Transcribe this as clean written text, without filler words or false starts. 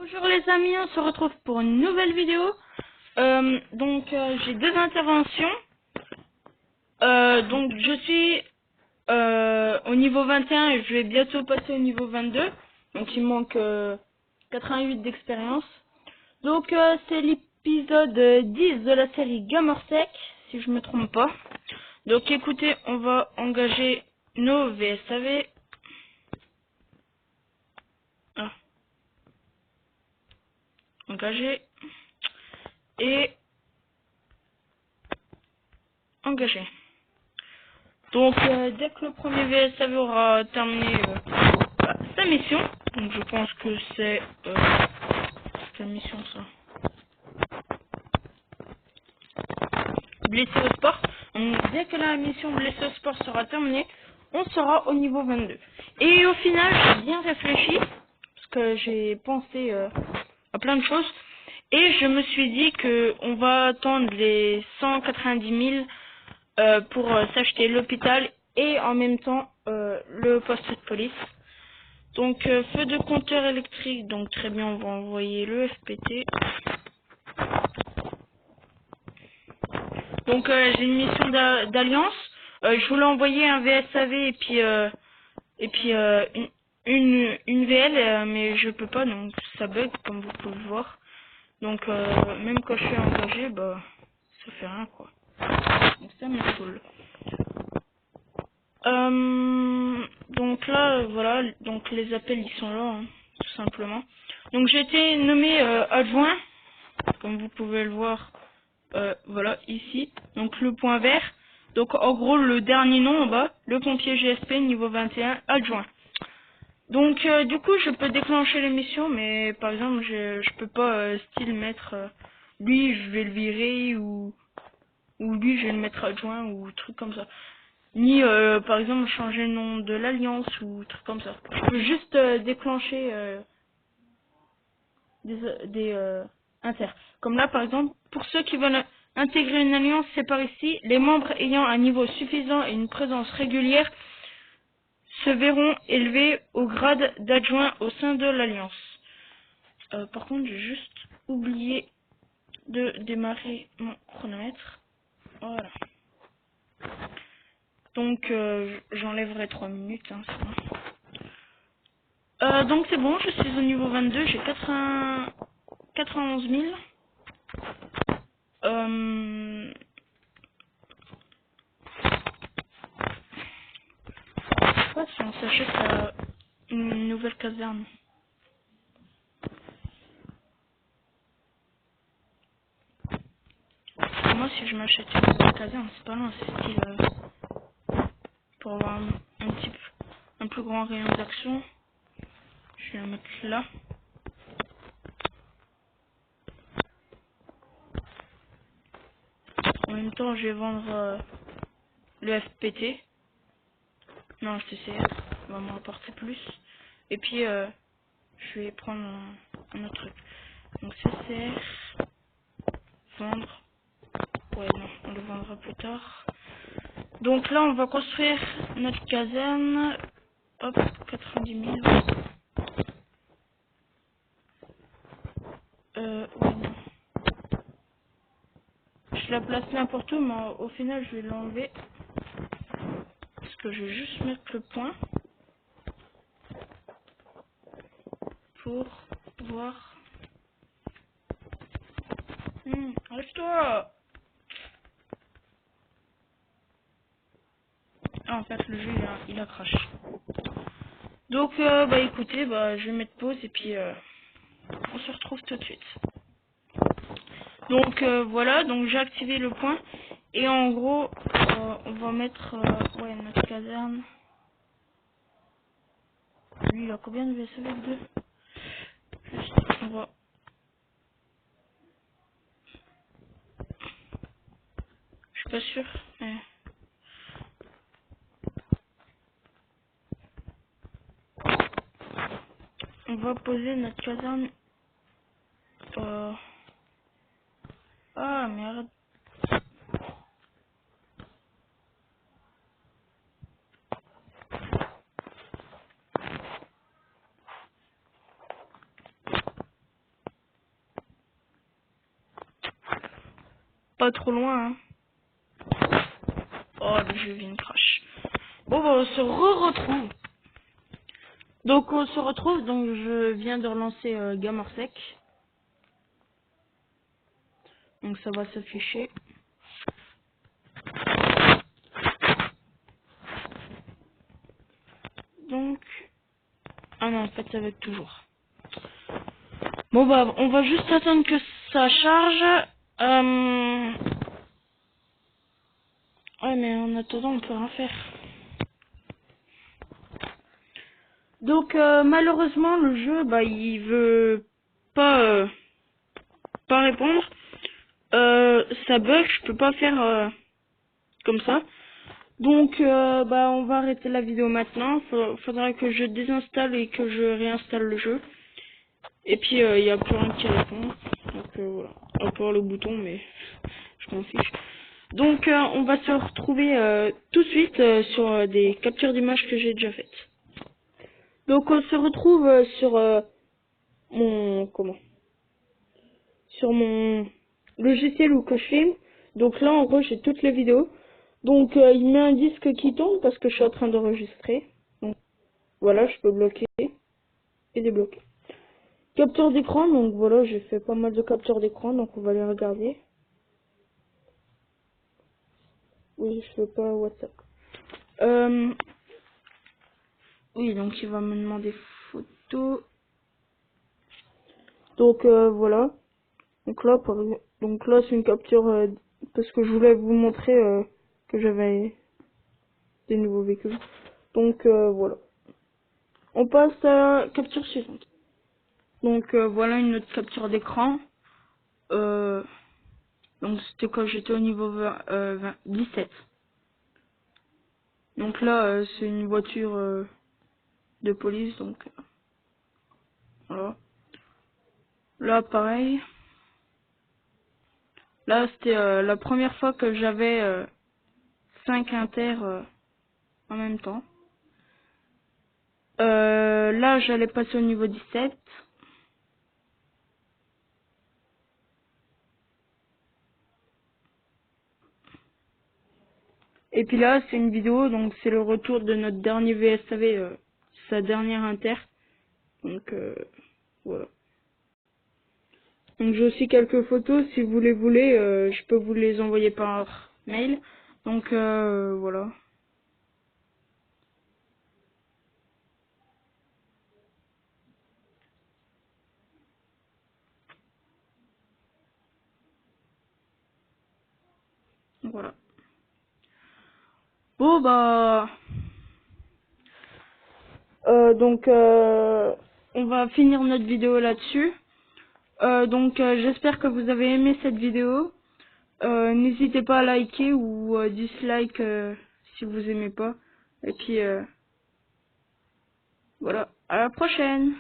Bonjour les amis, on se retrouve pour une nouvelle vidéo. J'ai deux interventions. Donc je suis au niveau 21 et je vais bientôt passer au niveau 22. Donc il me manque 88 d'expérience. Donc c'est l'épisode 10 de la série Gamersec, si je me trompe pas. Donc écoutez, on va engager nos VSAV. Ah, engager et engager. Donc dès que le premier VSAV aura terminé sa mission, donc je pense que c'est quelle mission ça, blessé au sport. Donc, dès que la mission blessé au sport sera terminée, on sera au niveau 22. Et au final, j'ai bien réfléchi, parce que j'ai pensé à plein de choses, et je me suis dit que on va attendre les 190 000 pour s'acheter l'hôpital et en même temps le poste de police. Donc feu de compteur électrique, donc très bien, on va envoyer le FPT. Donc j'ai une mission d'alliance. Je voulais envoyer un VSAV et puis une VL, mais je peux pas, donc ça bug comme vous pouvez le voir. Donc même quand je suis engagé, bah ça fait rien quoi. Donc ça me saoule. Donc là, voilà, donc les appels ils sont là, hein, tout simplement. Donc j'ai été nommé adjoint, comme vous pouvez le voir, voilà, ici. Donc le point vert. Donc en gros le dernier nom en bas, le pompier GSP niveau 21, adjoint. Donc du coup je peux déclencher l'émission, mais par exemple je peux pas style mettre lui je vais le virer ou lui je vais le mettre adjoint ou truc comme ça. Ni par exemple changer le nom de l'alliance ou truc comme ça. Je peux juste déclencher des inter. Comme là par exemple, pour ceux qui veulent intégrer une alliance, c'est par ici, les membres ayant un niveau suffisant et une présence régulière se verront élevés au grade d'adjoint au sein de l'alliance. Par contre, j'ai juste oublié de démarrer mon chronomètre. Voilà. Donc j'enlèverai 3 minutes, hein, c'est bon. Donc c'est bon, je suis au niveau 22, j'ai 91 000. Je sais pas si on s'achète une nouvelle caserne. Moi si je m'achète une nouvelle caserne, c'est pas loin, c'est style pour avoir un plus grand rayon d'action. Je vais la mettre là. En même temps je vais vendre le FPT. Non, le TCR va me rapporter plus. Et puis je vais prendre un autre truc. Donc CCR, vendre. Ouais, non, on le vendra plus tard. Donc là, on va construire notre caserne. Hop, 90 000. Ouais, non. Je la place n'importe où, mais au final, je vais l'enlever. Parce que je vais juste mettre le point pour voir. Reste-toi! Ah, en fait, le jeu, il a crash. Donc, bah écoutez, bah je vais mettre pause et puis on se retrouve tout de suite. Donc voilà, donc j'ai activé le point et en gros on va mettre ouais notre caserne. Lui il a combien de vaisseaux avec deux? Juste on va, je suis pas sûr, mais on va poser notre caserne. Ah merde. pas trop loin. Hein. Oh, le jeu vient de crash. Bon, bah, on se retrouve. Donc, on se retrouve. Donc, je viens de relancer Gamersec. Donc, ça va s'afficher. Donc, ah non, en fait, ça va être toujours. Bon, bah, on va juste attendre que ça charge. Ouais, mais en attendant, on peut rien faire. Donc, malheureusement, le jeu, bah, il veut pas répondre. Ça bug, je peux pas faire comme ça. Donc, bah, on va arrêter la vidéo maintenant. Faudra que je désinstalle et que je réinstalle le jeu. Et puis, il n'y a plus rien qui répond. Donc, voilà. À part le bouton, mais je m'en fiche. Donc, on va se retrouver tout de suite sur des captures d'images que j'ai déjà faites. Donc, on se retrouve sur sur mon logiciel où que je filme. Donc là, en gros, j'ai toutes les vidéos. Donc, il met un disque qui tombe parce que je suis en train d'enregistrer. Donc, voilà, je peux bloquer et débloquer. Capture d'écran, donc voilà, j'ai fait pas mal de captures d'écran, donc on va les regarder. Oui, je fais pas WhatsApp. Oui, donc il va me demander photo. Donc voilà. Donc là, c'est une capture parce que je voulais vous montrer que j'avais des nouveaux véhicules. Donc voilà. On passe à la capture suivante. Donc voilà une autre capture d'écran. Donc c'était quand j'étais au niveau 17. Donc là c'est une voiture de police, donc voilà. Là pareil. Là c'était la première fois que j'avais 5 inter en même temps. Là j'allais passer au niveau 17. Et puis là c'est une vidéo, donc c'est le retour de notre dernier VSAV, sa dernière inter. Donc voilà. Donc j'ai aussi quelques photos, si vous les voulez, je peux vous les envoyer par mail. Donc voilà. Voilà. Bon bah donc on va finir notre vidéo là-dessus. Donc j'espère que vous avez aimé cette vidéo. N'hésitez pas à liker ou dislike si vous aimez pas. Et puis voilà. À la prochaine.